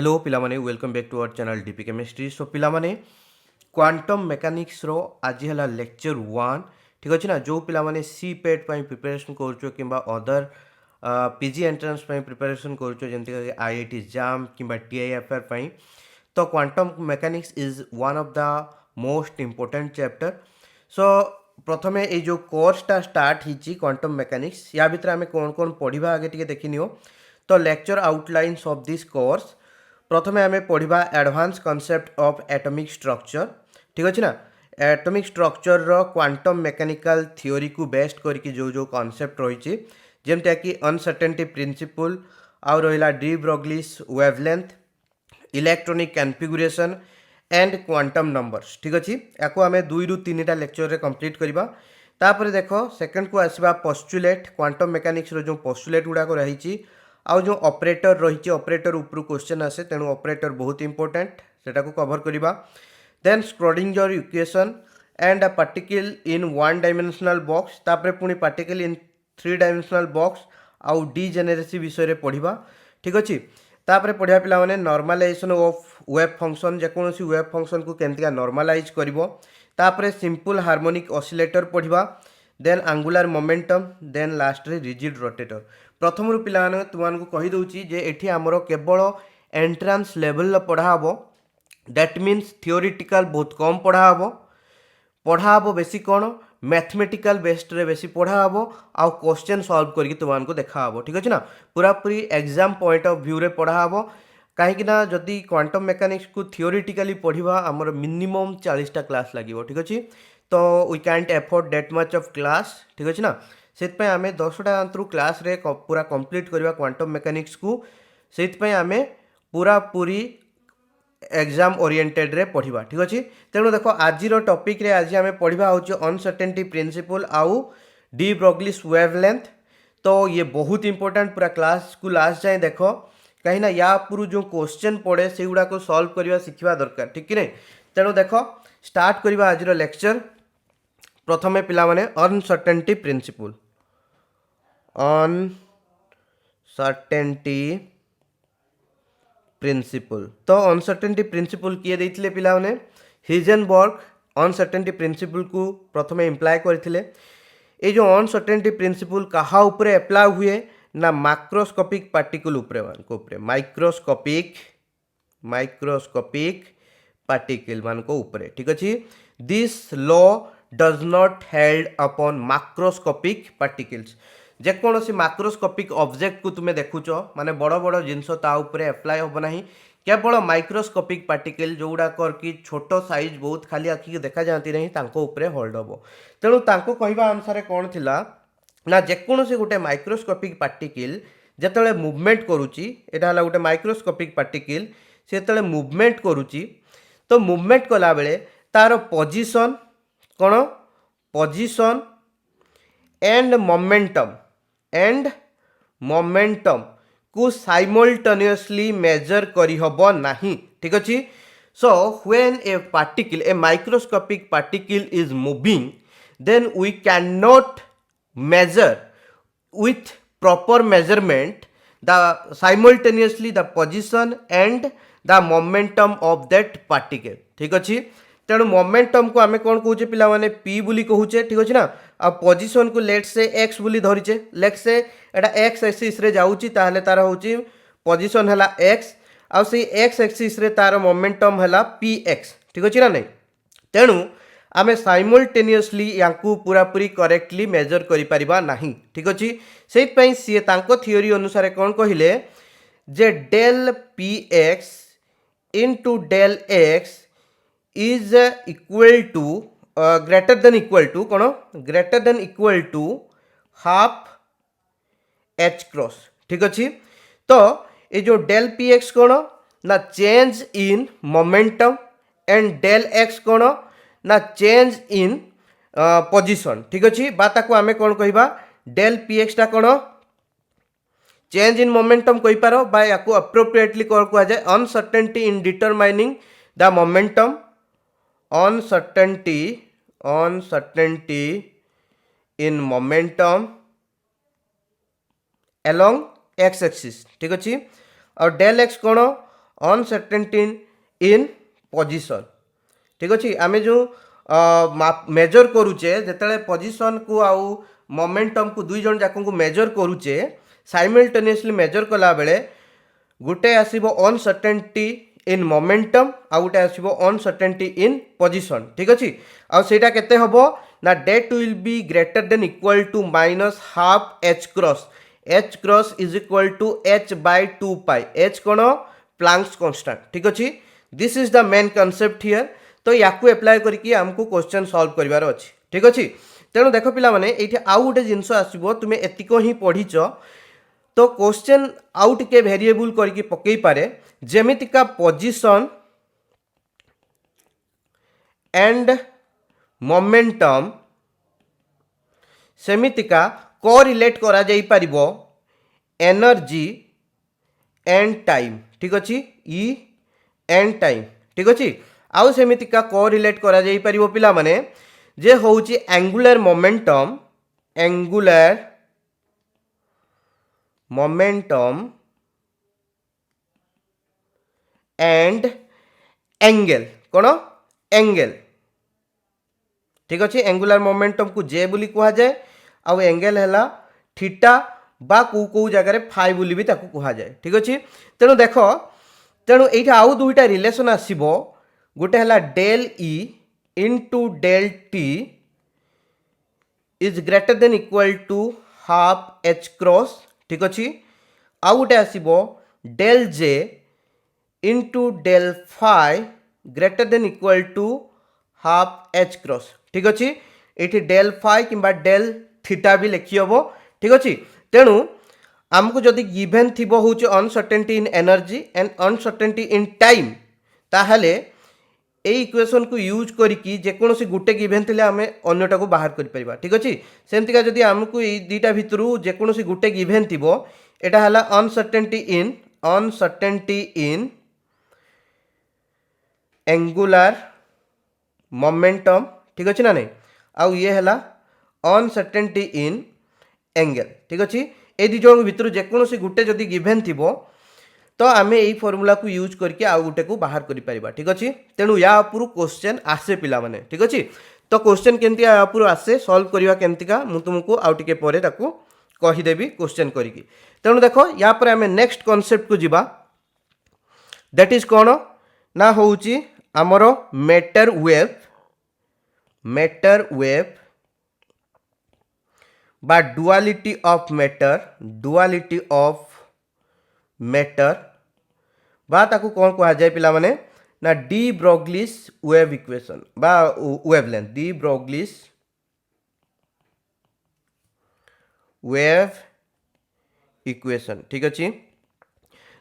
Hello पिलामाने welcome back to our channel DP chemistry. So पिलामाने quantum mechanics रो आज है लेक्चर 1 ठीक अच्छे ना। जो पिलामाने सी पेट प्रिपरेशन करुचो कि अदर पीजी एंट्रांस प्रिपरेशन करुचो जमती आईआईटी जाम कि टीआईएफआर तो quantum mechanics is one of the most important chapter. So प्रथमे ये जो कोर्सटा स्टार्ट होती क्वांटम मेकानिक्स या भितर आम कौन कौन पढ़ा आगे टे देखनी हो। तो लेक्चर आउटलाइन्स ऑफ दिस कोर्स प्रथमे आम पढ़ा advance concept of atomic structure ठीक अच्छे ना। एटॉमिक स्ट्रक्चर रो क्वांटम मैकेनिकल थ्योरी को बेस्ट करके जो कॉन्सेप्ट रही जमता कि अनसर्टेनिटी प्रिंसिपल आउ रहा de Broglie's wavelength electronic configuration and quantum numbers ठीक अच्छे। या आम 2 ରୁ 3टा लेक्चर रे कंप्लीट करवा। तापर देख सेकंड को आसवा पोस्टुलेट क्वांटम मेकानिक्स रो जो पोस्टुलेट गुड़ाक रही आउ जो ऑपरेटर रही ऑपरेटर ऊपर क्वेश्चन आसे तेणु ऑपरेटर बहुत इंपोर्टेंट सेटा को कवर करवा। Then Schrodinger equation and a particle in 1 dimensional box तापर पुणी पार्टिकल इन 3 डायमेंशनल बॉक्स आउ डीजेनेरेसी विषय पढ़ा ठीक अच्छे। तापर पढ़ा पिला माने नॉर्मलाइजेशन ऑफ वेव फंक्शन जेकोसी वेव फंक्शन को केमतिका नॉर्मलाइज करिवो। तापर सिंपल हार्मोनिक ऑसिलेटर पढ़ा। Then angular momentum then last रे रिजिड रोटेटर। प्रथम पिला तुमको कहीदे जे एठी आमर केवल एंट्रांस लेवल पढ़ा हे दैट मीन्स थियोरिटिकल बहुत कम पढ़ा हे बेसी कौन मैथमेटिकल बेस्ड रे बेसी पढ़ा हे आउ क्वेश्चन सॉल्व करके तुमको देखा ठीक अच्छे ना। पूरा पूरी एग्जाम पॉइंट ऑफ व्यू रे पढ़ा हे कहीं जदि क्वांटम मेकानिक्स को थियोरिटिकली पढ़ा आमर मिनिमम 40टा क्लास लगे ठीक अच्छे। तो we can't afford that much of class ठीक अच्छे ना। से आम 10टा अंतरु क्लास रे पूरा कंप्लीट करवा क्वांटम मेकानिक्स को से आम पूरा पूरी एग्जाम ओरिएंटेड रे पढ़ा ठीक अच्छे। तेणु देख आज टॉपिक रे आज आम पढ़ा हूँ अनसर्टेनिटी प्रिंसिपल आउ डी ब्रोग्लीस वेवलेंथ। तो ये बहुत इंपोर्टेंट पूरा क्लास को लास्ट जाए देख कहीं या पूर्व जो क्वेश्चन पड़े से गुड़ा को सॉल्व करवा शिखा दरकार ठीक कि नहीं। तेणु देख स्टार्ट करवा आज लेक्चर। प्रथमे पिला माने अनसर्टेनिटी प्रिंसिपल अनसर्टेनिटी प्रिंसिपल। तो अनसर्टेनिटी प्रिंसिपल किए देइथिले पिला माने हिजेनबर्ग अनसर्टेनिटी प्रिंसिपल को प्रथमे इम्प्लाय करथिले। ए जो अनसर्टेनिटी प्रिंसिपल कहा उपरे अप्लाई हुए ना माइक्रोस्कोपिक पार्टिकल उपरे माइक्रोस्कोपिक पार्टिकल मान को उपरे ठीक अच्छे। This law does not held upon macroscopic particles. जेकोसी माक्रोस्कोपिक ऑब्जेक्ट को तुम्हें देखुच माने बड़ बड़ जिनस ताऊपर अप्लाई हम ना केवल माइक्रोस्कोपिक पार्टिकल जो गुड़ाक कि छोट साइज बहुत खाली आखिक देखा जाती नहीं होल्ड हम। तेणु कहवा अनुसार कौन थिला ना जेकोसी गोटे माइक्रोस्कोपिक पार्टिकल जिते मुवमेंट करुच्ची एटा गोटे माइक्रोस्कोपिक पार्टिकल से जो मुवमेंट करुच्ची तो मुवमेंट कला बेले तार पोजीशन कौन पोजीशन एंड मोमेंटम को साइमल्टेनियसली मेजर करी हबो नहीं ठीक अच्छे। So when a particle a microscopic particle is moving then we can not measure with proper measurement the simultaneously the position and the momentum of that particle ठीक अच्छे। तेणु momentum को आम कौन कहे पिला माने पी बोली कहूचे ठीक अच्छे ना। आ पोजिशन को लेट से एक्स बोली धरीचे लेट से एटा एक्स एक्सिस रे जाउची ताहले तार होची पोजिशन हला एक्स आ से एक्स एक्सिस रे तार मोमेंटम हला पी एक्स ठीक अच्छे ना नहीं। तेणु आमे साइमल्टेनियसली याकू पूरा पूरी करेक्टली मेजर करि परिबा नाही ठीक अच्छे। से सी तांको थियोरी अनुसार कौन कहले जे del p x into del x is equal to greater than equal to कौन greater than equal to half H cross ठीक अच्छे। तो ये जो डेल पी एक्स कौन ना change in momentum and del X कौन ना चेंज इन पोजीशन ठीक अच्छे। बात आम कौन कहवा डेल पी एक्स टा कौन चेंज इन मोमेंटम कही पार बा या अप्रोप्रिएटली कौन कह जाए uncertainty in determining the momentum uncertainty in momentum along x axis ठीक अच्छे। और डेल एक्स कौन अनसर्टेनिटी इन पोजिशन ठीक अच्छे आम जो मेजर करुचे जिते पोजिशन को आउ मोमेंटम को दुई जन जाक मेजर करुचे साइमल्टेनियसली मेजर कला बेले गोटे आसब अनसर्टेनिटी इन मोमेंटम आउ गोटे आसब अनसर्टेनिटी इन पोजिशन ठीक अच्छे आईटा केते हबो ना that will be greater than equal to minus half H cross is equal to H by 2 pi H कौन प्लांक्स कांस्टेंट ठीक अच्छे this is the main concept here तो या एप्लाय करके आमको क्वेश्चन सॉल्व करिवार अछि ठीक अच्छे तेणु देख पिला माने एठी आउ गोटे जिनस आसीबो तुमे एतिको ही पढ़ीच तो क्वेश्चन आउ टिके वेरिएबल करके पकई पारे जेमितिका पोजीशन एंड मोमेंटम सेमितिका कोरिलेट करा जाई परिबो एनर्जी एंड टाइम ठीक अच्छे ई एंड टाइम ठीक अच्छे आउ सेमितिका कोरिलेट करा जाई परिबो पिला माने जे होउची एंगुलर मोमेंटम एंड एंगल कौन एंगल ठीक अच्छे एंगुलर मोमेंटम को जे बोली कहा जाए आउ एंगल है थीटा बा कौ जगार फाइ बोली भी ताकू कहा जाए ठीक अच्छे तेणु देख तेणु ये आउ दुईटा रिलेशन आसो गोटे है del E into del T is greater than equal to half H cross ठीक अच्छे आउ गोटे आसो del J into del phi greater than equal to half H cross ठीक अच्छे ये डेल फाइ कि डेल थीटा भी लिखी हम ठीक अच्छे तेणु आमको जदि गिभेन थी हूँ uncertainty in energy and uncertainty in time ताहले ए इक्वेशन को यूज करके जेकोसी गोटे गिभेन थे आम अन्यटा को बाहर कर ठीक अच्छे सेमतिका जदि आमको ये दुईटा भितर जेकोसी गोटे गिभेन थी एटा है अनसर्टेनिटी इन एंगुलर मोमेंटम ठीक अच्छे ना नहीं आउ ये है अनसर्टेनिटी इन एंगल ठीक अच्छे ये दुई जन भितर जेकोसी गोटे जदि गिभेन थी तो आम यही फॉर्मूला को यूज करके आउ गोटे को बाहर कर पारिबा ठीक अच्छे तेणु या उपर क्वेश्चन आसे पिला माने ठीक अच्छे तो क्वेश्चन केमती या उपर आसे सॉल्व करवा केमतीका मु तुमको आउ टिके परे ताकू कहीदेवी क्वेश्चन करके तेणु देख या पर आम नेक्स्ट कॉन्सेप्ट को जीवा दैट इज कौन ना होउची आमर मैटर वेव बा डुअलिटी ऑफ मैटर बा ताकू कौन कहा जाए पिला माने ना डी ब्रोग्लिस वेव इक्वेशन बा वेवलेंथ डी ब्रोग्लिस वेव इक्वेशन ठीक अच्छे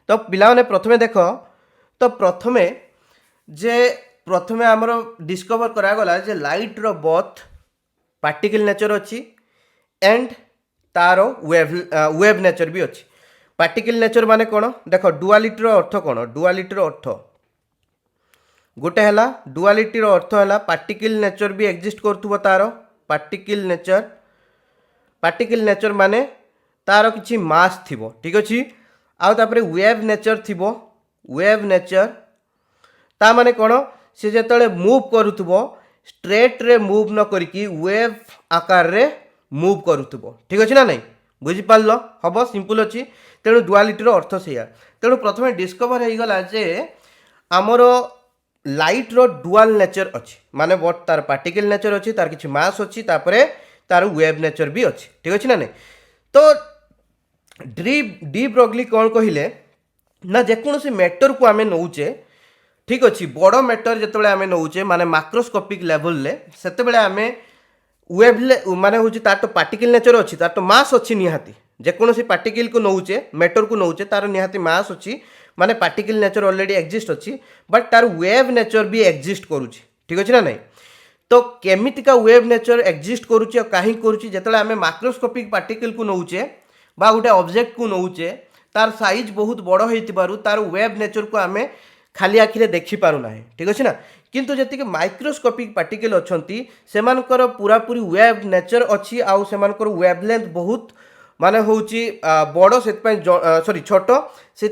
तो पिला माने प्रथमे देख तो प्रथमे आमर डिस्कवर करागला जे लाइट रो बोथ पार्टिकल नेचर अच्छी एंड तार वेव नेचर भी अच्छी पार्टिकल नेचर माने कौन देख डुअलिटी अर्थ कौन डुअलिटी अर्थ गोटे है डुअलिटी अर्थ है पार्टिकल नेचर भी एक्जिस्ट करुव तार पार्टिकल नेचर माने तार किछि मास थिबो ठीक अच्छे आउ तापरे वेव नेचर थिबो वेव नेचर ता माने कौन से जेतले मूव करुथबो स्ट्रेट रे मूव न करके वेव आकार रे मूव करुथबो ठीक अच्छे ना नहीं बुझी पारलो हम सिंपल अच्छी तेणु डुअलिटी अर्थ से तेणु प्रथम डिस्कवर हो गला जे आमर लाइट रो डुअल नेचर अच्छी माने बट तार पार्टिकल नेचर अच्छी तार किछि मास अच्छी तापरे तार वेव नेचर भी अच्छी ठीक अच्छे ना नहीं तो डी ब्रोग्ली कौन कहले ना जेकोसी मैटर को आम नौचे ठीक अच्छे बड़ मैटर जिते आम नौचे माने माक्रोस्कोपिक लेवल ले सेते आम वेवले माने हूँ तार तो पार्टिकल नेचर अच्छी तार तो मास अच्छी निहाती जेकोसी पार्टिकल को नौचे मैटर को नौचे तार निहाती मास अच्छी माने पार्टिकल नेचर ऑलरेडी एक्जिस्ट अच्छी बट तार वेव नेचर भी एक्जिस्ट करुच्ची ठीक अच्छे ना नहीं तो केमितिका वेव नेचर एक्जिस्ट करुच्ची और कहीं करुच्ची जेतेले आम माक्रोस्कोपिक पार्टिकल को नौचे बा गोटे ऑब्जेक्ट को नौचे तार साइज बहुत बड़ हो तार वेव नेचर को आम खाली आखिरे देखी पारुना ठीक अच्छे ना किंतु जति माइक्रोस्कोपिक पार्टिकल अच्छी से पूरा पूरी वेव नेचर अच्छी आउ से वेवलेंथ बहुत माने हूँ बड़ से सॉरी छोट से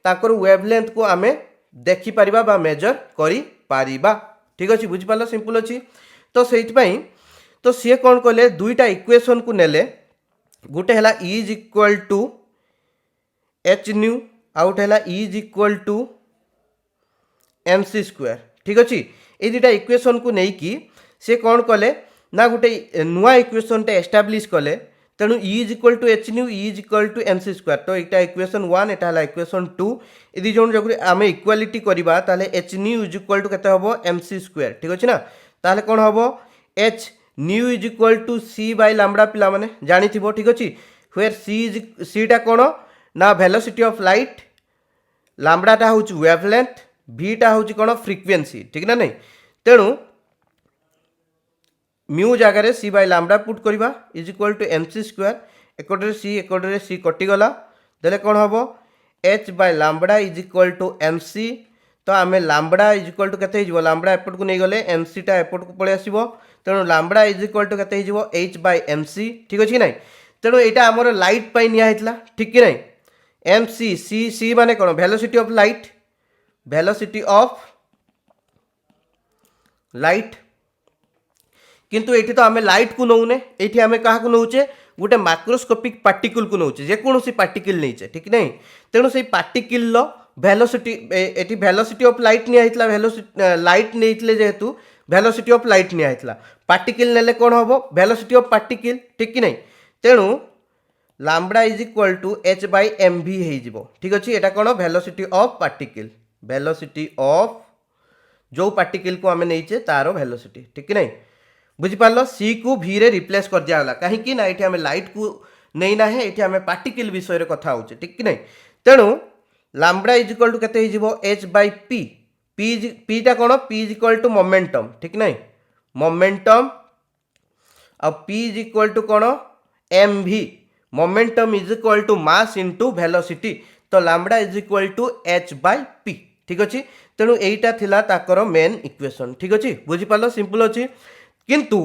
ताकर वेवलेंथ को आमे देखि परिबा बा मेजर करी परिबा। ठीक अछि, बुझि पालो, सिंपल अछि। तो सेति पई तो सी कौन कले दुईटा इक्वेशन को नेले, गोटे हला E is equal to H nu, आउट हला E is equal to M C square. ठीक अच्छे, ये दुटा इक्वेशन को लेकिन से कौन कले ना गोटे नुआ इक्वेशन टे एस्टाब्लीश कले, तेणु E is equal to H nu, E is equal to M C square. तो यहाँ इक्वेशन 1, यहाँ है इक्वेशन 2, ये दुई जन जो आम इक्वालिटी करवा ताले H nu is equal to केते हबो एम सी स्क्वायर। ठीक अच्छे ना, ताले कौन हबो H nu is equal to C by lambda, पिला माने जानी थिबो। ठीक अच्छे, वेयर सी टा कौन ना वेलोसिटी ऑफ लाइट, लैम्बडा टा होची वेवलेंथ, v टा होची कौन फ्रिक्वेंसी। ठीक ना नहीं, तेणु म्यू जगह सी बाय लैम्बडा पुट करवा is equal to M C square, एकटे सी कटिगला, देले कौन हम H by lambda is equal to M C. तो आम लैम्बडा इज इक्वल टू केते हो, लैम्बडा एपट को नहीं गले एम सी टा एपट को पलि आसो, तेणु लैम्बडा इज इक्वल टू केते हो एच बाय एम सी। ठीक अच्छे ना, तेणु यहाँ आमर लाइट पाई निया हेतला। ठीक कि नहीं, एम सी सी सी माने कौन velocity of light, velocity of light, किंतु एठी तो आमे लाइट को नौने, एठी आमे कहा को नौचे गोटे माइक्रोस्कोपिक पार्टिकल को नौचे, जे कोनोसी पार्टिकल नैचे। ठीक नहीं, तेणु से पार्टिकल लो वेलोसिटी, एठी वेलोसिटी ऑफ लाइट निया हितला, वेलोसिटी लाइट नेइतले जेहेतु वेलोसिटी ऑफ लाइट निया हितला, पार्टिकल नेले कोन हबो वेलोसिटी ऑफ पार्टिकल। ठीक कि नहीं, तेणु lambda is equal to H by m v हे जिवो। ठीक अछि, एटा कोन velocity of particle, velocity of जो पार्टिकल को आमे नैचे तारो वेलोसिटी। ठीक कि नहीं, बुझिपार, सी को भी रे रिप्लेस कर दिया कहीं ना, ये आम लाइट को नहीं ना है, ये आम पार्टिकल विषय रे कथा होचे। ठीक कि नहीं, तेणु लैम्बडा इज इक्वल टू केते हिजिबो एच बाय पी, पी टा कोन p is equal to momentum. ठीक नहीं, मोमेंटम, और पी इज इक्वल टू कोन m v, momentum is equal to mass into velocity. तो lambda is equal to H by p. ठीक अच्छे, तेणु यहीटा थिला ताकर मेन इक्वेशन। ठीक अच्छे, बुझिपार, सिंपल अच्छे। किंतु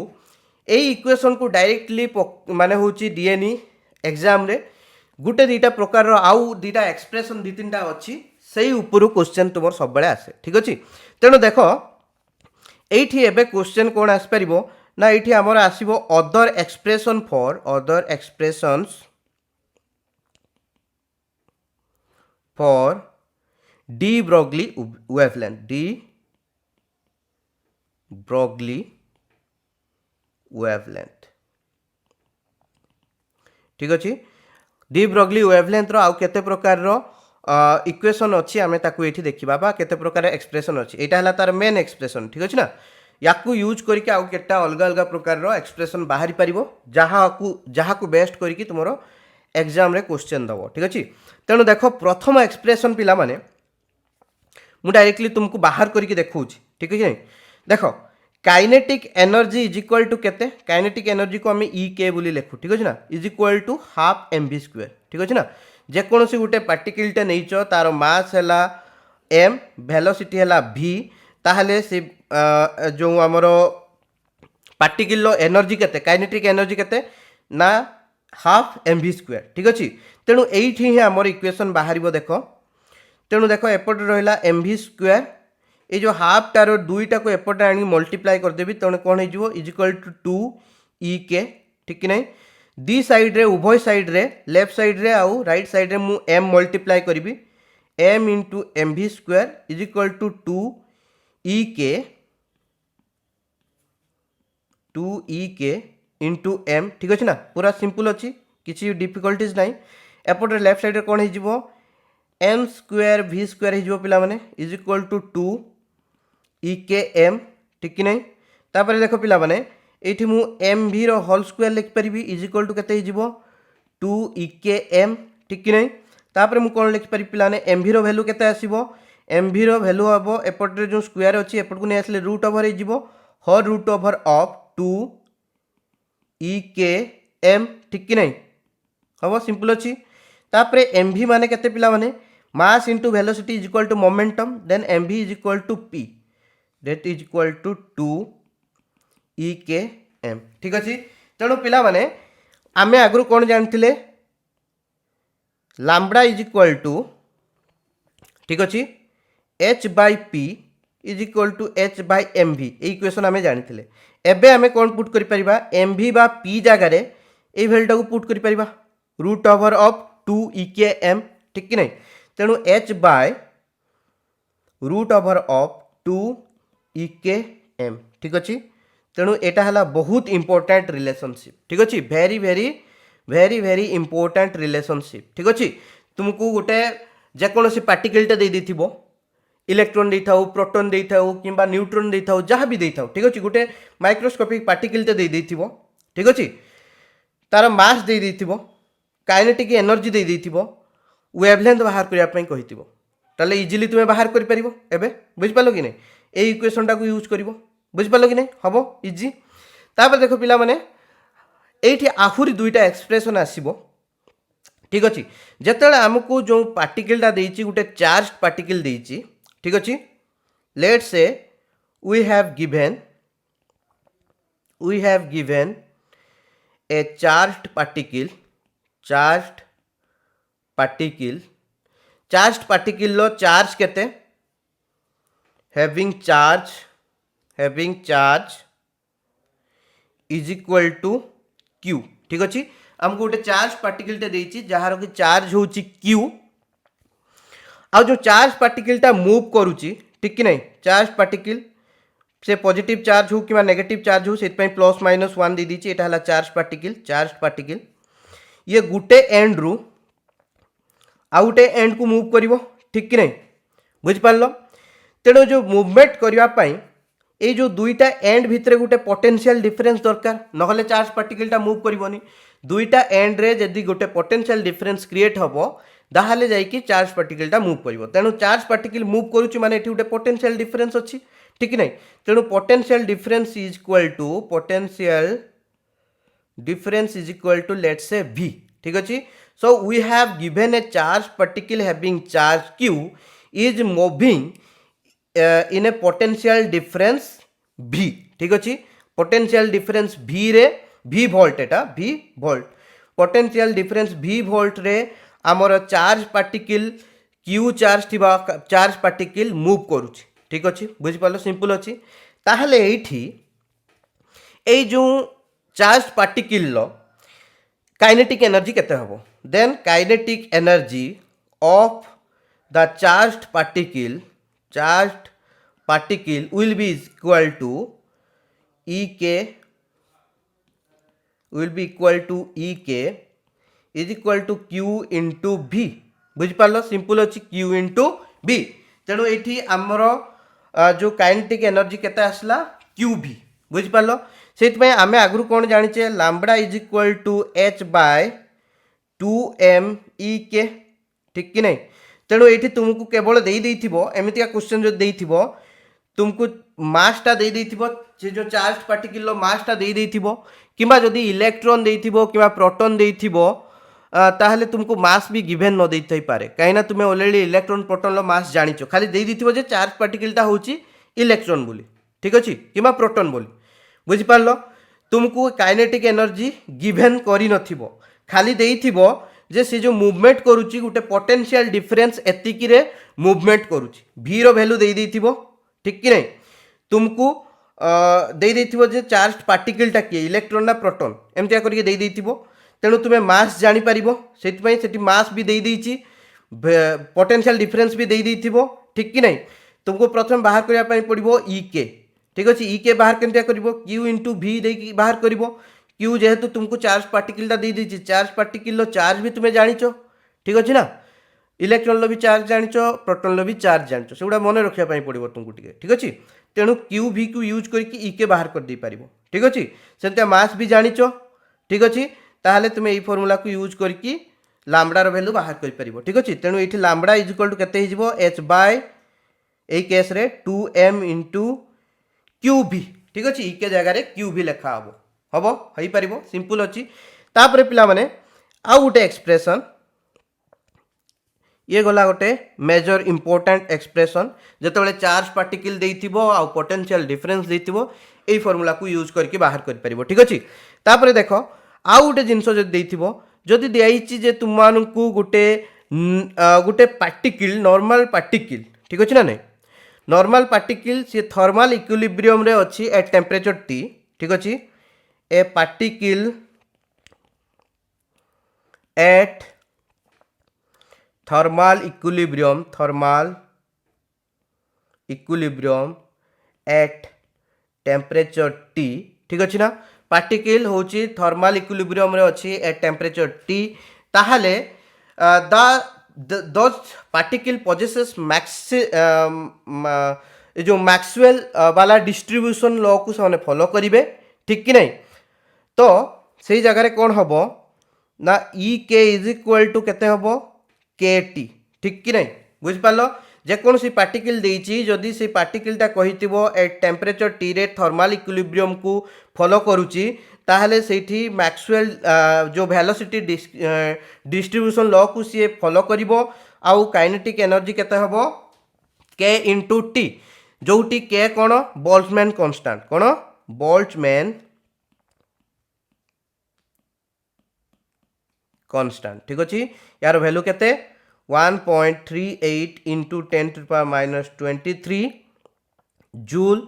यही इक्वेशन को डायरेक्टली माने होची डीएनई एग्जाम रे गुटे दीटा प्रकार आउ दीटा एक्सप्रेशन दी तीन अच्छी से ऊपर क्वेश्चन तुम सब बेले आसे। ठीक अच्छे, तेणु देख ये एबे क्वेश्चन कौन आसपार ना, ये आमर आसो other expression for, other expressions for D Broglie wavelength, D Broglie wavelength. ठीक अच्छे, डी ब्रोगली वेवलेंथ रो आउ केते प्रकार रो इक्वेशन अच्छी, आमे ताकू एठी देखिबा बा केते प्रकार एक्सप्रेशन अच्छी, एटा हला तार मेन एक्सप्रेशन। ठीक अच्छे ना, याकू यूज करके आउ केटा अलग अलग प्रकार रो एक्सप्रेशन बाहरी परिबो, जहाकू बेस्ट करके तुमरो एग्जाम रे क्वेश्चन दबो। ठीक अच्छे, तेणु देखो प्रथम एक्सप्रेशन पिला माने मु डायरेक्टली तुमको बाहर करके देखौछि। ठीक है, देखो kinetic energy is equal to केते, काइनेटिक एनर्जी को आम ई के बोली लिखु। ठीक अच्छे ना, is equal to half M V square. ठीक अच्छे ना, जेकोसी गोटे पार्टिकलटे नहींच तार मास है एम, वेलोसिटी है भी, ताहले से जो आमर पार्टिकल एनर्जी केते, काइनेटिक एनर्जी केते ना हाफ एम भी स्क्वायर। ठीक अच्छे, तेणु एठी ही आमर इक्वेशन बाहर देख, तेणु देख एपटे रहा एम भी स्क्वायर, ये जो हाफ टार दुईटा को एपटे आनी मल्टीप्लाई करदेवी, तेणु कौन हो इज इक्वल टू 2 ई के। ठीक नहीं, दी साइड रे उभय साइड रे लेफ्ट साइड रे आउ राइट साइड रे मु एम मल्टीप्लाई करी, M into M V square is equal to 2 E के, 2 ई के इंटू एम। ठीक अच्छे ना, पूरा सिंपल अच्छी, किसी डिफिकल्टीज ना। एपटे लेफ्ट साइड रे कौन हो एम स्क्वायर भी स्क्वायर हो पिला माने is equal to 2 E k m. ठीक कि नहीं, तापर देखो पिला माने एठी मु एम भी रो होल स्क्वायर लिख परिबी इज इक्वल टू केते हिजिबो 2 ई के एम। ठीक कि नहीं, तापर मु कोन लिख परि पिला ने एम भी रो वैल्यू केते आसीबो, एम भी रो वैल्यू हबो एपटे जो स्क्वायर अछि एपट को नै आसले रूट ओवर हिजिबो whole root over of 2 E k m. ठीक कि नहीं, हबो सिंपल अछि। तापर एम भी माने केते पिला माने mass into velocity is equal to momentum, then m v is equal to p, that is equal to 2 E k m. ठीक अच्छे, तेणु पिला माने आमे आगु कौन जानते लैम्बडा इज इक्वल टू ठीक अच्छे h by p is equal to h by mv ये इक्वेशन आम जानी एबे आम कौन पुट कर mv बा p जगार ये भैल्यूटा को पुट कर रूट ओवर ऑफ 2 EKM ठीक कि नहीं तेणु h by root over of 2 EKM ठीक अच्छे तेणु यहाँ है बहुत इंपोर्टेंट रिलेशनशिप ठीक अच्छे very very very very important relationship ठीक अच्छे तुमको गोटे जेकोसी पार्टिकलटे दे इलेक्ट्रॉन दे था प्रोटॉन दे था कि न्यूट्रॉन दे था जहाँ भी दे था ठीक अच्छे गोटे माइक्रोस्कोपिक पार्टिकलटे दे ठीक अच्छे तार मास दे काइनेटिक एनर्जी दे वेवलेंथ बाहर करने कही ताले इजिली तुम्हें बाहर कर पार एवं बुझिपाल कि नहीं ये इक्वेशनटा को यूज कर बुझिपाल कि नहीं हम इजी तापर देख पिला माने एठी आहुरी दुईटा एक्सप्रेशन आसीबो ठीक अच्छे जिते आमको जो पार्टिकलटा देछि गोटे चार्ज पार्टिकल देछि ठीक अच्छे let's say we have given a charged particle लो चार्ज केते having charge is equal to q ठीक अच्छे आमको गोटे चार्ज पार्टिकलटे देछि जहार कि चार्ज होछि क्यू आ जो चार्ज पार्टिकलटा मूव करुच्ची ठीक कि नहीं चार्ज पार्टिकल से पॉजिटिव चार्ज हो कि नेगेटिव चार्ज हो से प्लस माइनस 1 दे दीजिए यहाँ चार्ज पार्टिकल ये गोटे एंड रु आउ गोटे एंड को मूव करिवो ठीक कि नहीं बुझिपार तेणु जो मूवमेंट करने ये जो दुईटा एंड भितर गोटे पोटेंशियल डिफरेंस दरकार नहले चार्ज पार्टिकलटा मूव करनी दुईटा एंड रे जदि गोटे पोटेंशियल डिफरेंस क्रिएट हम ताहले जाइए चार्ज पार्टिकलटा मूव कर तेणु चार्ज पार्टिकल मूव करुच्ची माने एठी गोटे पोटेंशियल डिफरेंस अच्छी ठीक नहीं तेणु potential difference is equal to let's say v ठीक अच्छे so we have given a charge particle having charge q is moving in a potential difference v ठीक अच्छे पोटेंशियल डिफरेंस v रे v वोल्ट एटा v volt potential difference v volt रे आमर charge particle q charge particle move करुच्ची ठीक अच्छे बुझिपाल simple अच्छी ताहले एठी ए जो चार्ज पार्टिकल काइनेटिक एनर्जी केते हबो then kinetic energy of the charge particle will be equal to E is equal to Q into V बुझिपाल सिंपल अच्छी Q इंटू V तेणु ये आमर जो काइनेटिक एनर्जी केते आसला QV बुझिपाल से आम आगु कौन जाचे lambda is equal to h by 2m/e ठीक कि नहीं तेणु ये तुमको केवल एमती क्वेश्चन जो दे तुमको मासटा दे से जो चार्ज पार्टिकल मासटा दे किंबा जदि इलेक्ट्रॉन दे कि प्रोटॉन दे ताहले तुमको मास भी गिवेन न दे पारे कहीं तुम्हें ऑलरेडी इलेक्ट्रॉन प्रोटॉन मास जानिछ खाली दे चार्ज पार्टिकलटा होची इलेक्ट्रॉन बोली ठीक अच्छे कि प्रोटॉन बोली बुझिपार तुमको काइनेटिक एनर्जी गिवेन करी नथिबो खाली देइथिबो जे से जो मूवमेंट करुच्ची गोटे पोटेंशियल डिफरेंस एतिकी रे मूवमेंट करुच्ची v रो वैल्यू दे देइथिबो ठीक कि नहीं तुमको दे देइथिबो जे चार्ज पार्टिकलटा किए इलेक्ट्रॉन ना प्रोटॉन एमतिया करके दे देइथिबो तेणु तुम्हें मास जानी पारिबो से मास भी दे देइची पोटेंशियल डिफरेंस भी दे देइथिबो ठीक कि नहीं तुमको प्रथम बाहर करिया पई पड़िबो EK ठीक अच्छे EK बाहर केमतिया करिबो Q इंटू V देकी बाहर करिबो Q जेहेतु तुमको चार्ज पार्टिकलटा दे देइची चार्ज पार्टिकल चार्ज भी तुम्हें जानिछ ठीक अच्छे ना इलेक्ट्रॉन भी चार्ज जानिछ प्रोटॉन भी चार्ज जानिछ सेगुडा मन रखिया पई पड़िबो तुमको ठीक अच्छे तेणु QV को यूज करके EK बाहर कर दे पारिबो ठीक अच्छे सेमतिया मास भी जानिछ ठीक अच्छे ताहले तुम्हें ये फॉर्मूला को यूज करके लैम्बडा रो वैल्यू बाहर कर पारिबो ठीक अच्छे तेणु ये लैम्बडा इज इक्वल टू केते हिजबो h बाय ए केस रे 2m इंटू QV ठीक अच्छे EK जगह रे QV लेखा हम हो पारिबो सिंपल अच्छी तापर पिला माने आउ गोटे एक्सप्रेशन ये गला गोटे मेजर इंपोर्टेंट एक्सप्रेशन जिते charge particle देइथिबो uh potential difference देइथिबो a formula को यूज करके बाहर कर पारिबो ठीक अच्छे तापर देखो आउ गोटे जिनस जदि देइथिबो जदि दियाइछि जे तुममानकु गोटे गोटे पार्टिकल नॉर्मल पार्टिकल ठीक अच्छे ना नहीं नॉर्मल पार्टिकल सी थर्मल इक्विलिब्रियम रे अच्छी एट टेम्परेचर टी ठीक अच्छे a particle at thermal equilibrium at temperature T ठीक अच्छे ना पार्टिकल हूँ थर्मल इक्विलिब्रियम रे अच्छी एट टेम्परेचर टी ताहले दोज पार्टिकल पोजेसेस जो मैक्सवेल वाला डिस्ट्रीब्यूशन लॉ को से फॉलो करेंगे ठीक कि नहीं तो से जगह कौन हम ना ई के इज इक्वल टू केते हम के टी ठीक कि नहीं बुझिपार जेकोसी पार्टिकल देछि जदि से पार्टिकलटा कहिथिबो एट टेम्परेचर टी रे थर्मल इक्विलिब्रियम को फॉलो करूची ताहले सेठी मैक्सवेल जो वेलोसिटी डिस्ट्रीब्यूशन लॉ को सी फॉलो करिवो आउ काइनेटिक एनर्जी केते हबो के इंटू टी जोटी के कोन बोल्ट्जमैन कांस्टेंट कोन बोल्ट्जमैन कांस्टेंट ठीक अछि यार वैल्यू केते 1.38 into 10 to power minus 23 joule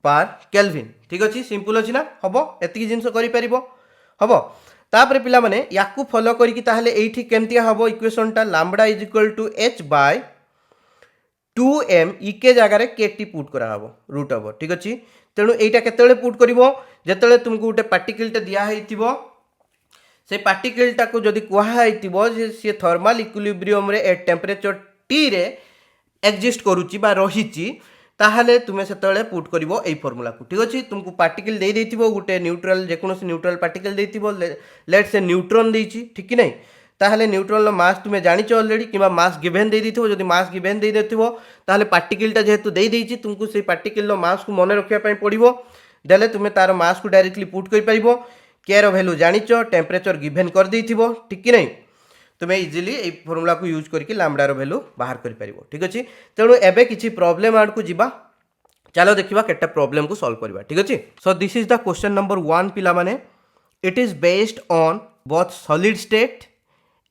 per kelvin ठीक अच्छे सिंपल अच्छी ना हम एति जिनस करिपरिबो हम तापर पिला माने याकू फॉलो करिकी ताहले एठी केमतिया हबो इक्वेशनटा lambda is equal to h by 2m इके जगह रे kt पुट करा हबो रूट हबो ठीक अछि तेणु एटा केतेले पुट करिवो जेतेले तुमको गोटे पार्टिकलटा दिया हेतिबो से पार्टिकलटा को जदि कुहाइतिबो जे से थर्मल इक्विलिब्रियम रे एट टेम्परेचर टी रे एक्जिस्ट करूची बा रहिची ताहले तुमे सेतले पुट करिवो एई फार्मूला को ठीक अछि तुमको पार्टिकल दे देथिबो गोटे न्यूट्रल जेकोनोसी न्यूट्रल पार्टिकल देथिबो लेट से न्यूट्रॉन देछि ठीक कि नहीं ताहले न्यूट्रॉन लो मास तुमे जानिछ ऑलरेडी किबा मास गिवन दे देथिबो जदि मास गिवन दे देथिबो ताहले पार्टिकलटा जेहेतु दे देछि तुमको से पार्टिकल लो मास को मने रखिया पई पड़िबो देले तुमे तार मास को डायरेक्टली पुट करि परिबो के रो वैल्यू जानिछ टेम्परेचर गिवन कर देथिबो ठीक कि नहीं तुम्हें इजिली ये फॉर्मूला को यूज करके लैम्बडा वैल्यू बाहर कर पारिबो ठीक अछि तेणु एबे किछि प्रॉब्लम आड़ को जिबा चलो देखिबा केटा प्रॉब्लम को सॉल्व करबा ठीक अछि so this is the question number 1 पिला माने it is based on both solid state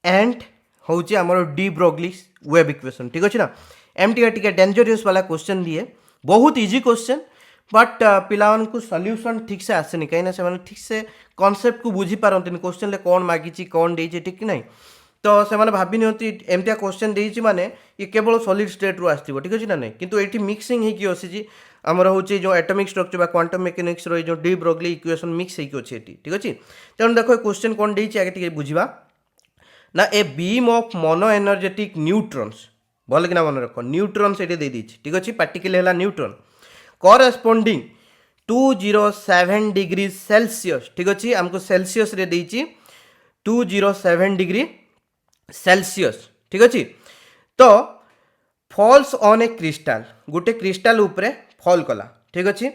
and होची हमर डी ब्रोग्लीस वेव इक्वेशन ठीक अछि ना एमटी टिके डेंजरस वाला क्वेश्चन दिए बहुत इजी क्वेश्चन बट पिलावन को सॉल्यूशन ठीक से आसेनी कहीं ना से ठीक से कॉन्सेप्ट को बुझी पारंतनी क्वेश्चन ले कौन मागिची कौन देछि ठीक कि नहीं तो से माने भाबी नियंती एमतिया क्वेश्चन देछि माने ये केवल सॉलिड स्टेट रु आस्तिबो ठीक अछि ना नहीं किंतु एठी मिक्सिंग हे कि ओसी जी हमर होची जो एटॉमिक स्ट्रक्चर बा क्वांटम मैकेनिक्स रो जो डी ब्रोग्ली इक्वेशन मिक्स हे कि ओछि एठी ठीक अछि तेन देखो क्वेश्चन कोन देछि आगे टिके बुझिबा ना a beam of mono energetic neutrons बोल कि ना मन रखो न्यूट्रॉन्स एठी दे दिछि ठीक अछि पार्टिकल हैला न्यूट्रॉन कॉरेस्पोंडिंग 207 डिग्री सेल्सियस ठीक अछि हमको सेल्सियस रे देछि 207 डिग्री सेल्सियस ठीक अछि तो फॉल्स ऑन ए क्रिस्टल गोटे क्रिस्टल उपरे फॉल कला ठीक अछि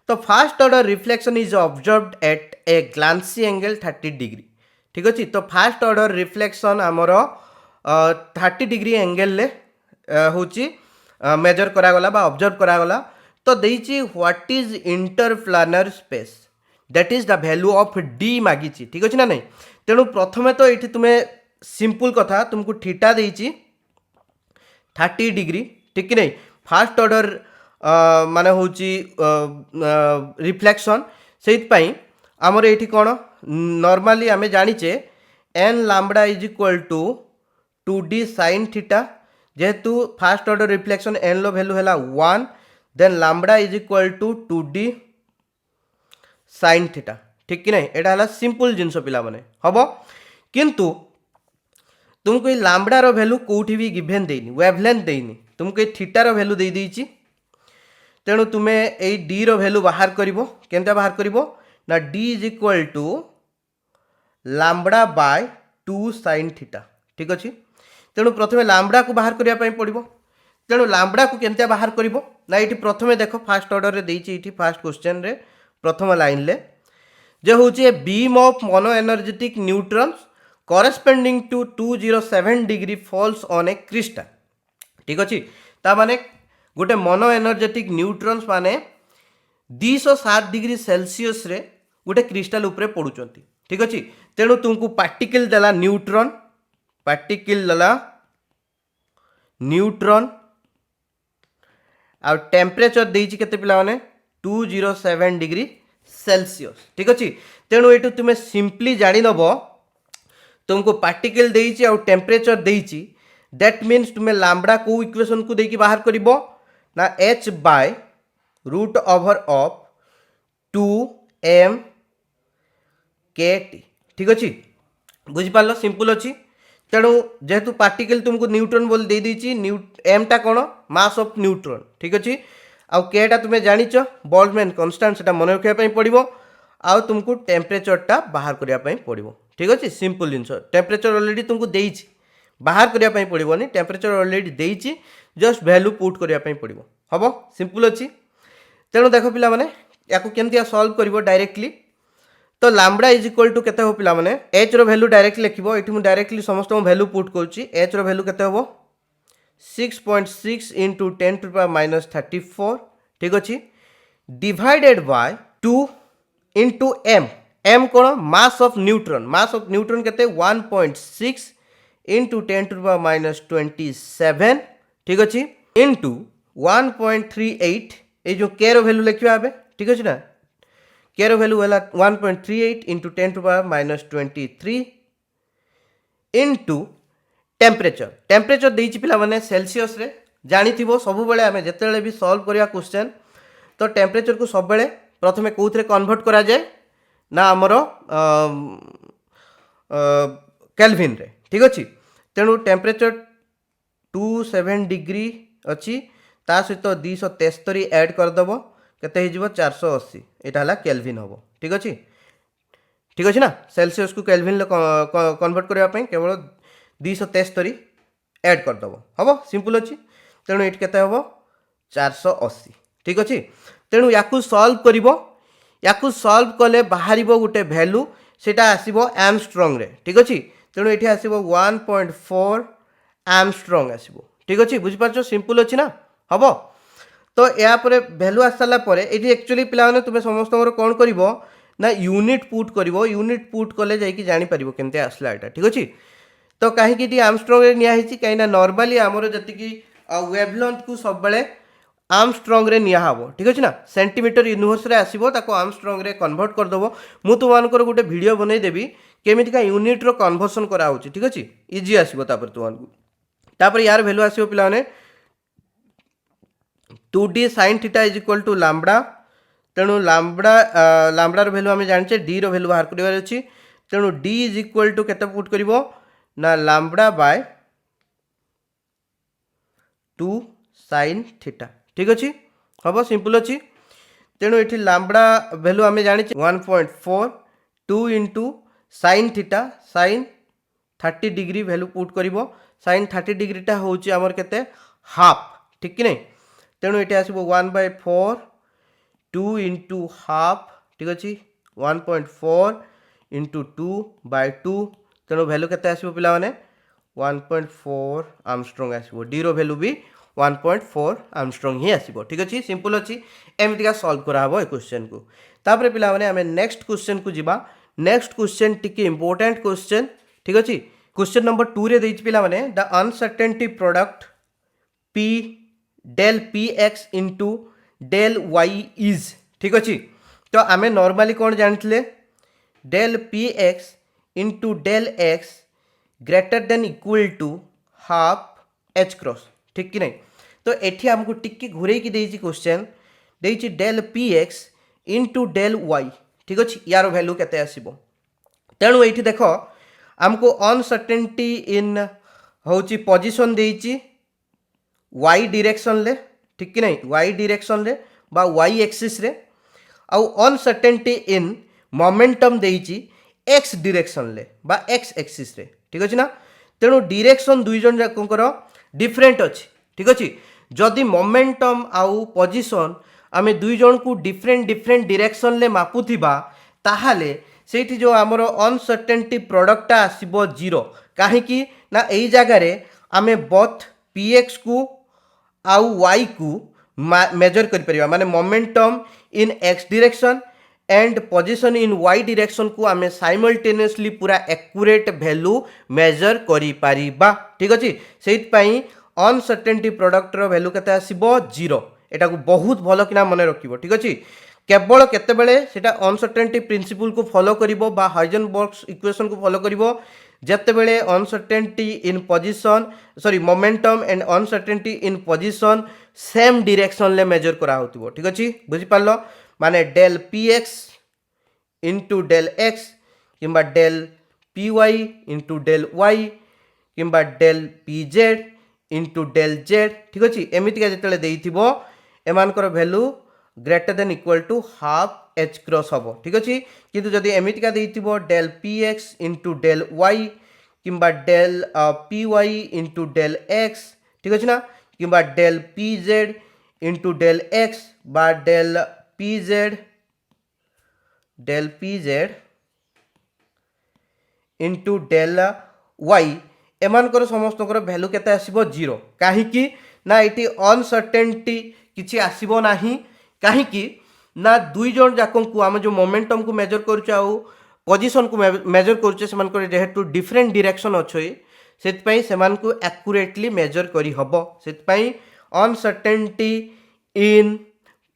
तो first order reflection is observed at a glancing angle 30 degree ठीक अछि तो फास्ट ऑर्डर रिफ्लेक्शन हमर 30 डिग्री एंगल ले होची मेजर करा गला बा ऑब्जर्व करा गला तो देछि what is interplanar space that is the value of d मागिछि ठीक अछि ना नहीं तेणु प्रथमे तो एठी तुमे सिंपल कथा तुमको थीटा देछि 30 डिग्री ठीक नहीं फास्ट ऑर्डर माने होची रिफ्लेक्शन सेइत पई हमर एठी कोन नॉर्मली हमें जानिचे n lambda is equal to 2d sin theta जेहेतु फास्ट ऑर्डर रिफ्लेक्शन n लो वैल्यू हैला 1 then lambda is equal to 2d sin theta ठीक कि नहीं एटा हला सिंपल जिंस पिला माने हबो किंतु तुमको ये लैम्बडा रो वैल्यू कोठी भी गिवन देनी वेवलेंथ देनी तुमको ये थीटा रो वैल्यू दे देछि तेणु तुमे ए डी रो वैल्यू बाहर करिवो केनता बाहर करिवो ना D is equal to lambda by 2 sin theta ठीक अछि तेणु प्रथमे लैम्बडा को बाहर करिया पई पड़िवो तेणु लैम्बडा को केनता बाहर करिवो ना एठी प्रथमे देखो फास्ट ऑर्डर रे देछि एठी फास्ट क्वेश्चन रे प्रथम लाइन ले जे होछि beam of mono energetic neutrons corresponding to 207 degree falls on a crystal ठीक अछि ता माने गोटे मोनो एनर्जेटिक न्यूट्रॉन्स माने 207 डिग्री सेल्सियस रे गोटे क्रिस्टल उपरे पडुचंती ठीक अछि तेणु तुमको पार्टिकल देला न्यूट्रॉन पार्टिकल देला न्यूट्रॉन आ टेम्परेचर देइछि केते पिला माने 207 डिग्री सेल्सियस ठीक अछि। तेणु एठु तुमे सिंपली जानि नबो तुमको पार्टिकल देइछि आ टेम्परेचर देइछि दैट मीन्स तुमे लैम्बडा को इक्वेशन को देकी बाहर करिवो ना h by root over of 2m kt ठीक अछि बुझि पारलो सिंपल अछि। तेणु जेहेतु पार्टिकल तुमको न्यूट्रॉन बोल दे दीची एम टा कोन मास ऑफ न्यूट्रॉन ठीक अछि आ के टा तुमे जानिच बोल्ट्जमैन कांस्टेंट सेटा मन रखिया पई पड़िबो आ तुमको टेम्परेचर टा बाहर करिया पई पड़िबो ठीक अछि। सिंपल जिंस टेम्परेचर ऑलरेडी तुमको देइछि बाहर करिया पई पड़िबोनी टेम्परेचर ऑलरेडी देइछि जस्ट वैल्यू पुट करिया पई पड़िबो हबो सिंपल अछि। तेणु देखो पिला माने याको केमतिया सॉल्व करिवो डायरेक्टली तो लैम्बडा इज इक्वल टू केते हो पिला माने h रो वैल्यू डायरेक्टली लिखिबो एठी मु डायरेक्टली समस्त वैल्यू पुट करछि h रो वैल्यू केते होबो 6.6 into 10 to the power minus 34 ठीक अछि divided by 2 into m cone mass of neutron केते 1.6 into 10 to the power minus 27 ठीक अछि into 1.38 ए जो k रो वैल्यू लिखिबा आबे ठीक अछि ना k रो वैल्यू होला 1.38 into 10 to the power minus 23 into temperature देइछि पिला माने सेल्सियस रे जानि थिबो सब बेले हमें जते बेले भी सॉल्व करिया क्वेश्चन तो टेम्परेचर को सब बेले प्रथमे कोउथरे कन्वर्ट करा जाय ना हमरो केल्विन रे ठीक अछि। तेणु टेम्परेचर 27 डिग्री अछि ता सहित 273 ऐड कर दबो केते हे जिवो 480 एटा हला केल्विन होबो ठीक अछि ना सेल्सियस को केल्विन कन्वर्ट करिया पई केवल 273 ऐड कर दबो हबो सिंपल अछि। तेणु एट केते हबो 480 ठीक अछि। तेणु याकू सॉल्व कले बाहरिबो गुटे वैल्यू सेटा आसीबो एमस्ट्रॉन्ग रे ठीक अछि। तेणु एठी आसीबो 1.4 एमस्ट्रॉन्ग आसीबो ठीक अछि बुझि पारछो सिंपल अछि ना हबो। तो या परे वैल्यू आसला परे एठी एक्चुअली पिला माने तुमे समस्त कोन करिवो ना यूनिट पुट कले जाई कि जानि परिवो केनते आसला एटा ठीक अछि। तो कहीं कि आर्मस्ट्रांग रे निया हिची कहीं ना नॉर्मली हमरो जति कि वेवलेंथ को सब बेले आर्मस्ट्रांग रे निया हबो ठीक अछि ना सेंटीमीटर यूनिवर्स रे आसीबो ताको आर्मस्ट्रांग रे कन्वर्ट कर दबो मु तो मानकर गुटे वीडियो बनै देबी केमिति का यूनिट रो कन्वर्जन करा होची ठीक अछि इजी आसीबो तापर तो मानकु तापर यार वैल्यू आसीबो पिला माने 2d sin theta is equal to lambda. तेणु लैम्बडा रो वैल्यू हम जानचे d रो वैल्यू बाहर करिवार अछि। तेणु d इज इक्वल टू केते पुट करिवो ना लैम्बडा बाय 2 sin थीटा ठीक अछि हबो सिंपल अछि। तेणु एठी लैम्बडा वैल्यू हमें जानि 1.4 2 into sin theta sin 30 degree value put करिवो sin 30 डिग्री टा होची हमर केते हाफ ठीक कि नै। तेणु एठी आसीबो 1/4 2 into हाफ ठीक अछि 1.4 into 2/2 तेणु वैल्यू केते आसीबो पिला माने 1.4 आर्मस्ट्रांग आसीबो d रो वैल्यू भी 1.4 आर्मस्ट्रांग ही आसीबो ठीक अछि सिंपल अछि। एमिति का सॉल्व करा हबो ए क्वेश्चन को तापर पिला माने हमें नेक्स्ट क्वेश्चन को जिबा। नेक्स्ट क्वेश्चन टिके इंपोर्टेंट क्वेश्चन ठीक अछि। क्वेश्चन नंबर 2 रे दैछि पिला माने the uncertainty product p del px into del y is ठीक अछि। तो हमें नॉर्मली कोन जानथिले del px into del x greater than equal to half h cross ठीक कि नहीं। तो एठी हमको टिक्की घुरे की देइछि क्वेश्चन देइछि del px into del y ठीक अछि यार वैल्यू केते आसीबो। तेणु एठी देखो हमको अनसर्टेनिटी इन होची पोजीशन देइछि y डायरेक्शन ले ठीक कि नहीं y डायरेक्शन रे बा y एक्सिस रे आउ अनसर्टेनिटी इन मोमेंटम देइछि x डायरेक्शन ले बा x एक्सिस रे ठीक अछि ना। तेणु डायरेक्शन दुई जन जाकर डिफरेंट अछि ठीक अछि। जदि मोमेंटम आउ पोजीशन आमे दुई जन को डिफरेंट डायरेक्शन ले मापुथिबा ताहाले सेठी जो हमरो अनसर्टेनिटी प्रोडक्ट आसीबो 0 काहे कि ना एई जगह रे आमे बोथ px को आउ y को मेजर कर परिबा माने momentum in x direction and position in y direction को आमे साइमल्टेनियसली पूरा एक्यूरेट वैल्यू मेजर करि परिबा ठीक अछि। सेहित पई अनसर्टेनिटी प्रोडक्टर वैल्यू केते आसीबो 0 एटा को बहुत भलो किना मने रखिबो ठीक अछि केवल केतेबेले सेटा अनसर्टेनिटी प्रिंसिपल को फॉलो करिवो बा हाइजेनबर्ग्स इक्वेशन को फॉलो करिवो जेतेबेले uncertainty in position sorry momentum and uncertainty in position same direction ले मेजर करा होतिबो ठीक अछि बुझि पारलो माने del px into del x किंबा del py into del y किंबा del pz into del z ठीक अछि एमिति का जेतेले देइथिबो एमानकर value greater than equal to half H cross हम ठीक अच्छे किंतु जदि एमितिका देइथिबो del px into del y किंबा del py into del x ठीक अच्छे ना किंबा del pz into del x बा del pz into del y एमानकर समस्तकर वैल्यू केते आसीबो 0 काहेकि ना इटी अनसर्टेनिटी किछि आसीबो नाही काहेकि ना दुई जन जाक को आम जो मोमेंटम को मेजर करुचे आउ पोजीशन को मेजर करुचे सेमानकर जेहेतु डिफरेंट डायरेक्शन अच्छे सेतपई सेमानकु एक्यूरेटली मेजर करी हबो सेतपई अनसर्टेनिटी इन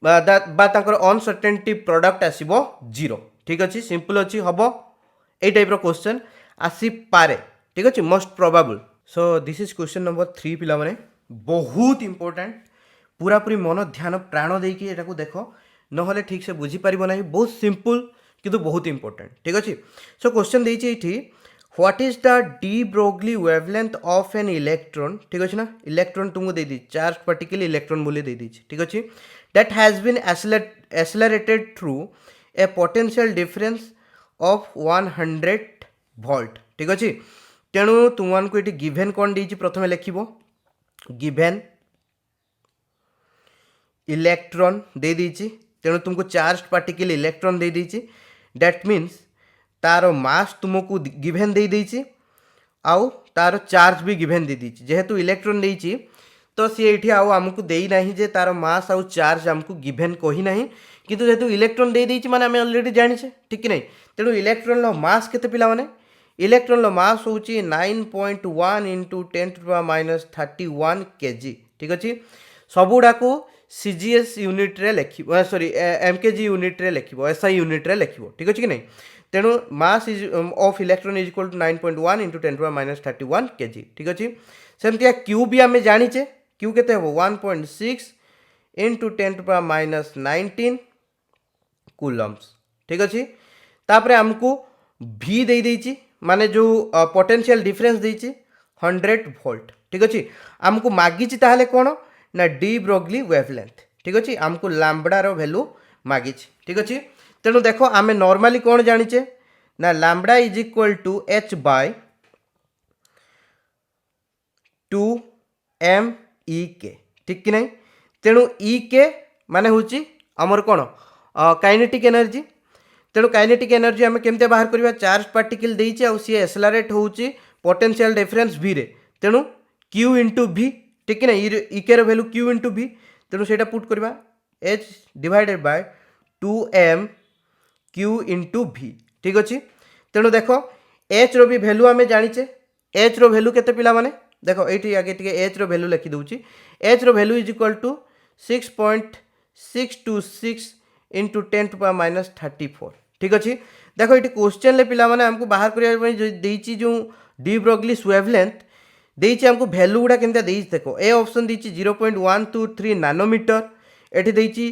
बा तांकर अनसर्टेनिटी प्रोडक्ट आसीबो 0 ठीक अछि सिंपल अछि हबो ए टाइप रो क्वेश्चन आसी पारे ठीक अछि most probable so this is question number 3 पिला माने बहुत इंपोर्टेंट पूरा पूरी मन ध्यान प्राण देकी एटा को देखो नहले ठीक से बुझी पारिबो नाही बहुत सिंपल किंतु बहुत इंपोर्टेंट ठीक अछि सो क्वेश्चन देइछि एठी what is the de Broglie wavelength of an electron ठीक अछि ना इलेक्ट्रॉन तुमको दे दी चार्ज पार्टिकल इलेक्ट्रॉन बोली दे दी ठीक अछि that has been accelerated through a potential difference of 100 volt ठीक अछि तेणु तुमन को एठी गिवन कोन देइछि प्रथमे लेखिबो गिवन इलेक्ट्रॉन दे दीची तेणु तुमको चार्ज पार्टिकल इलेक्ट्रॉन दे दीची दैट मीन्स तार मास तुमको गिवन दे दीची आउ तार चार्ज भी गिवन दे दीची जेहेतु इलेक्ट्रॉन देइची तो सी एठी आउ हमको देई नाही जे तार मास आउ चार्ज हमको गिवन कही नाही किंतु जेहेतु इलेक्ट्रॉन दे दीची माने हम ऑलरेडी जानिछे ठीक कि नहीं तेणु इलेक्ट्रॉन लो मास केते पिला माने इलेक्ट्रॉन लो मास होची 9.1 इंटू 10⁻31 kg ठीक अछि सबुडा को सीजीएस यूनिट रे लेखिबो सॉरी एमकेजी यूनिट रे लेखिबो एसआई यूनिट रे लेखिबो ठीक अछि कि नहीं तेणु mass is of electron is equal to 9.1 into 10⁻31 kg ठीक अछि सेमतिया क्यू भी आमे जानिचे क्यू केते हो 1.6 इंटू 10⁻19 कूलम्स ठीक अछि तापरे हमको भी दे देइची माने जो पोटेंशियल डिफरेंस देइची 100 वोल्ट ठीक अछि हमको मागिची ताहले कोन ना डी ब्रोगली वेवलेंथ ठीक अछि हमको लैम्बडा रो वैल्यू मागिची ठीक अछि तेणु देखो आमे नॉर्मली कोन जानिचे ना lambda is equal to h by 2 m e k ठीक कि नहीं तेणु e k माने होची हमर कोन काइनेटिक एनर्जी तेणु काइनेटिक एनर्जी आमे केमते बाहर करबा चार्ज पार्टिकल देइचे आ सी एक्सेलरेट होची पोटेंशियल डिफरेंस v रे तेणु q इंटू v ठीक कि नहीं इके रो वैल्यू q इंटू v तेणु सेटा पुट करबा h divided by 2m q into v ठीक अछि तेणु देखो h रो भी वैल्यू आमे जानिचे h रो वैल्यू केते पिला माने देखो एठी आगे टिके h रो वैल्यू लिखि दउची h रो value is equal to 6.626 into 10⁻34 ठीक अछि देखो ये क्वेश्चन ले पिला माने हमको बाहर करिया जो देइची जो डी ब्रोगलीस वेवलेंथ देइची हमको वैल्यू गुडा केनता देइची देखो ए ऑप्शन देइची 0.123 नैनोमीटर एठी देइची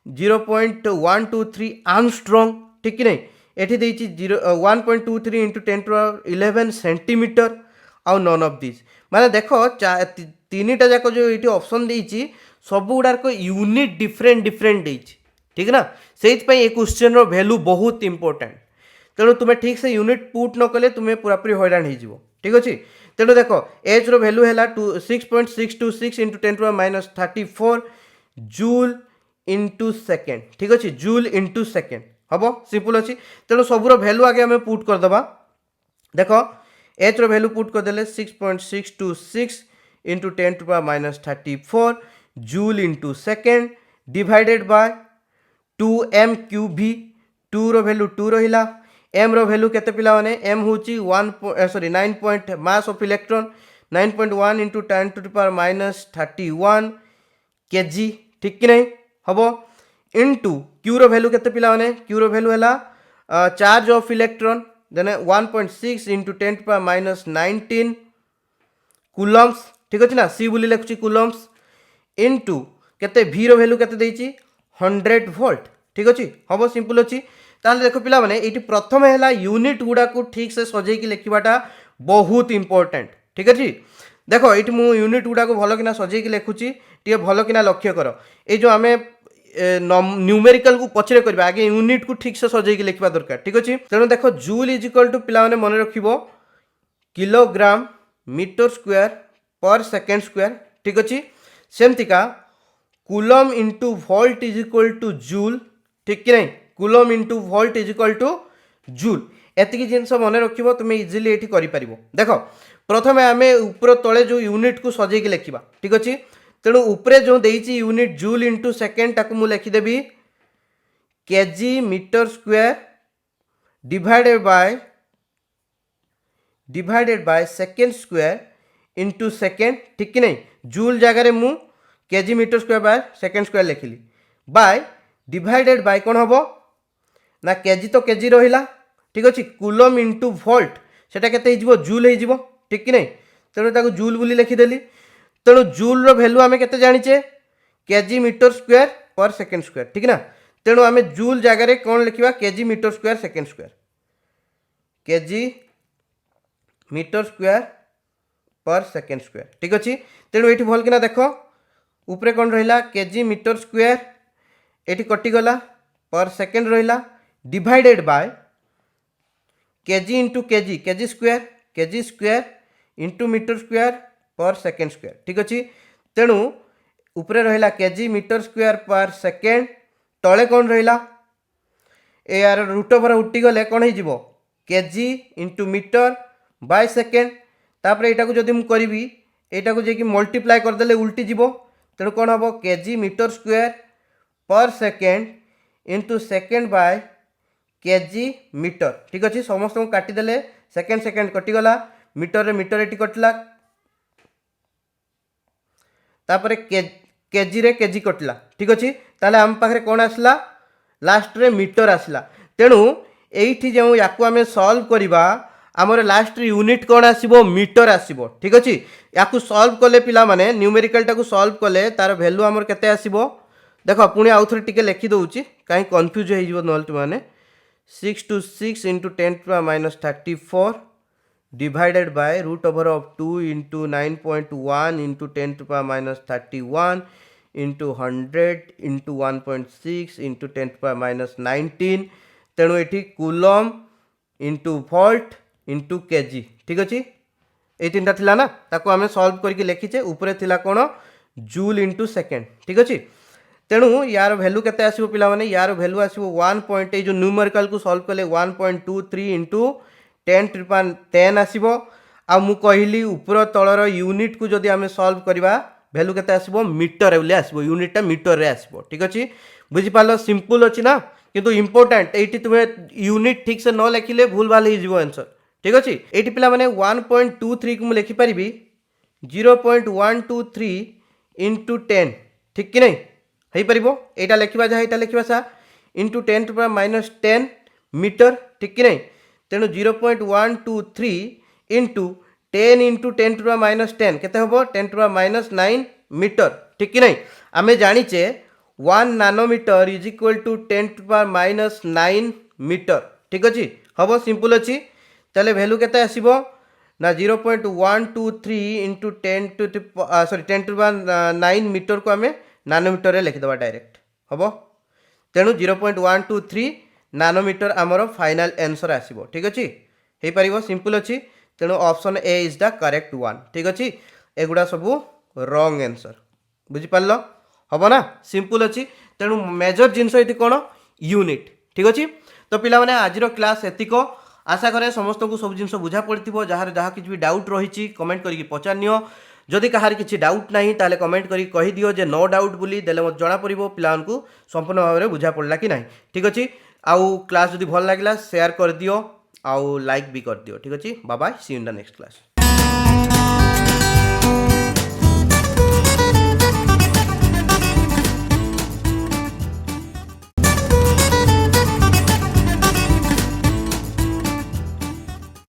0.123 आर्मस्ट्रांग ठीक कि नहीं एठी देइची 1.23 इंटू 10⁻11 सेंटीमीटर आउ नन ऑफ दिस माने देखो तीनटा जाक जो ये ऑप्शन देइची सब गुडार को यूनिट डिफरेंट डिफरेंट देइची ठीक ना से क्वेश्चन रो वैल्यू बहुत इंपोर्टेंट तेणु तुम्हें ठीक से यूनिट पुट न कले तुम्हें पूरा पूरी हैरान हो ठीक अच्छे तेणु देख एच रो वैल्यू है 6.626 इंटू 10⁻34 जूल इंटू सेकेंड ठीक अच्छे जूल इंटू सेकेंड हम सिंपल अच्छी तेणु सबूर वैल्यू आगे हमें पुट करदे देख एच रो वैल्यू पुट करदे 6.626 into 10⁻34 joule into second divided by 2m cube 2 रो वैल्यू 2 रहिला m रो वैल्यू केते पिला माने m होची 9 point mass of electron 9.1 into 10⁻⁻31 kg ठीक कि नहीं हम इंटू क्यूर भैल्यू के पे क्यूर भैल्यू है charge of electron then 1.6 into 10⁻19 coulombs ठीक अच्छे ना सी बोली लिखुची कूलम्स इंटू केते भी भैल्यू केते 100 वोल्ट ठीक अच्छे हम सिंपल अच्छी ताहले देखो पिला माने एटी प्रथम है यूनिट गुड़ा को ठीक से सजेकी लिखवाटा बहुत इंपोर्टेंट ठीक अच्छे देखो ये मु यूनिट गुड़ा को भल कि सजेकी लिखुची टे भल कि लक्ष्य कर ये जो आम न्यूमेरिकल को पचरे करबा आगे यूनिट को ठीक से सजेकी लिखा दरकार ठीक अच्छे तेणु देखो जूल इज इक्वल टू पिला माने मन रखिबो kilogram metre square per second square ठीक अच्छे सेमतिका coulomb into volt is equal to joule ठीक कि नहीं coulomb into volt is equal to joule एतिकी जिनस मन रखिबो तुम इजिली एठी करि परिबो देखो प्रथम आम ऊपर तले जो यूनिट को सजेकी लिखा ठीक अच्छे तेणु उपरे जो देइछि यूनिट जूल इंटू सेकेंड ताकू मु लिखिदेवी KG metre square divided by second square into second ठीक कि नहीं जूल जगार मु KG metre square by second square लिखिली बाय डिवाइडेड बाय कौन हम ना केजी तो केजी रहा ठीक अच्छे कूलम इंटू वोल्ट सेटा केते हो जूल हो ठीक कि नहीं तेणु ताको जूल बोली लिखिदेली तेणु जूल रो वैल्यू आम के जाचे kg metre square per second square ठीक ना तेणु आम जूल जगार कौन लिखा kg metre square second square kg metre square per second square ठीक अच्छे तेणु ये भल कि देख उपरे कौन रहा केजी मीटर स्क्वायर ये कटिगला पर सेकेंड रहा divided by kg into kg square into metre square per second square ठीक अच्छे तेणु उपरे रहा kg metre square per second तले कौन रहा यार रूट ओवर उठीगले कौन हो kg into metre by second तापर यहाँ को जब मुझे यहाँ को जी मल्टीप्लाई करदे उल्टी जीव तेणु कौन हम kg metre square per second into second by kg metre ठीक अच्छे समस्त को काटिदेले सेकेंड सेकेंड कटिगला मीटर रे मीटर ये कटला तापर केजी रे केजी कटला ठीक अच्छे ताले आम पाखे कौन आसला लास्ट रे मीटर आसला तेणु एठी जो याकू आम सॉल्व करवा आमर लास्ट यूनिट कौन आसीबो मीटर आसीबो ठीक अच्छे याकू सॉल्व कले पिला माने न्यूमेरिकल टाकू सॉल्व कले तार वैल्यू आमर केते आसीबो देखो पुणी आउ थे टिके लिखि दउची कहीं कन्फ्यूज हो नल तुमने 6 to 6 into 10⁻34 divided by root over of 2 into 9.1 into 10⁻31 into 100 into 1.6 into 10⁻19 तेणु ये coulomb into volt into KG ठीक अच्छे ये तीन टा थिला ना ताको आम सॉल्व करके लिखीचे ऊपर थिला कौन जूल इंटू सेकेंड ठीक अच्छे तेणु यार वैल्यू केते आसीबो पिला माने यार वैल्यू आसीबो 1 पॉइंट जो न्यूमेरिकल को सॉल्व कले 1.23 इंटू 10⁻10 आसीबो आ मु कहली ऊपर तलर यूनिट को जदि आम सॉल्व करवा वैल्यू केते आसीबो मीटर बोले आसीबो यूनिट टा मीटर रे आसीबो ठीक अच्छे बुझी पालो सिंपल अच्छी ना किंतु इंपोर्टेंट ये तुम्हें यूनिट ठीक से न लिखिले भूल भाल हो आंसर ठीक अच्छे ये पिला माने 1.23 को मुझे लिखिपारि 0.123 इंटू 10 ठीक कि नहीं हो पार यहाँ लिखा जहाँ यहाँ लिखा सा इंटू 10⁻10 मीटर ठीक कि नहीं तेणु 0.123 इंटू 10 इंटू 10⁻10 केते हम 10⁻9 मीटर ठीक कि नहीं आम जाचे 1 nanometre is equal to 10⁻9 metre ठीक अच्छे हम सिंपल अच्छी ताले वैल्यू केते आसीबो ना 0.123 इंटू 10⁻9 मीटर को आम नानोमीटर लिखिदेवा डायरेक्ट हम तेणु 0.123 नानोमीटर आमर फाइनाल आंसर आसीबो ठीक अच्छे हो पार सिंपल अच्छी तेणु option A is the correct one ठीक अच्छे एगुड़ा सब रॉन्ग आंसर बुझिपार हम ना सिंपल अच्छी तेणु मेजर जिनस ये कौन यूनिट ठीक अच्छे तो पिला माने आजिर क्लास एतिक आशा करे समस्त को सब जिन बुझा पड़ो जार जहाँ किसी भी डाउट रही कमेंट करके पचार नियो जदि कहार किसी डाउट नहीं ताले कमेंट करी कही दियो जे नो डाउट बोली देले मत जना पड़ो पिला संपूर्ण भाव में बुझा पड़ा कि नहीं ठीक अच्छे आउ क्लास जदि भल लगे शेयर कर दियो आउ लाइक भी कर दियो ठीक अच्छे bye bye see you in the next class.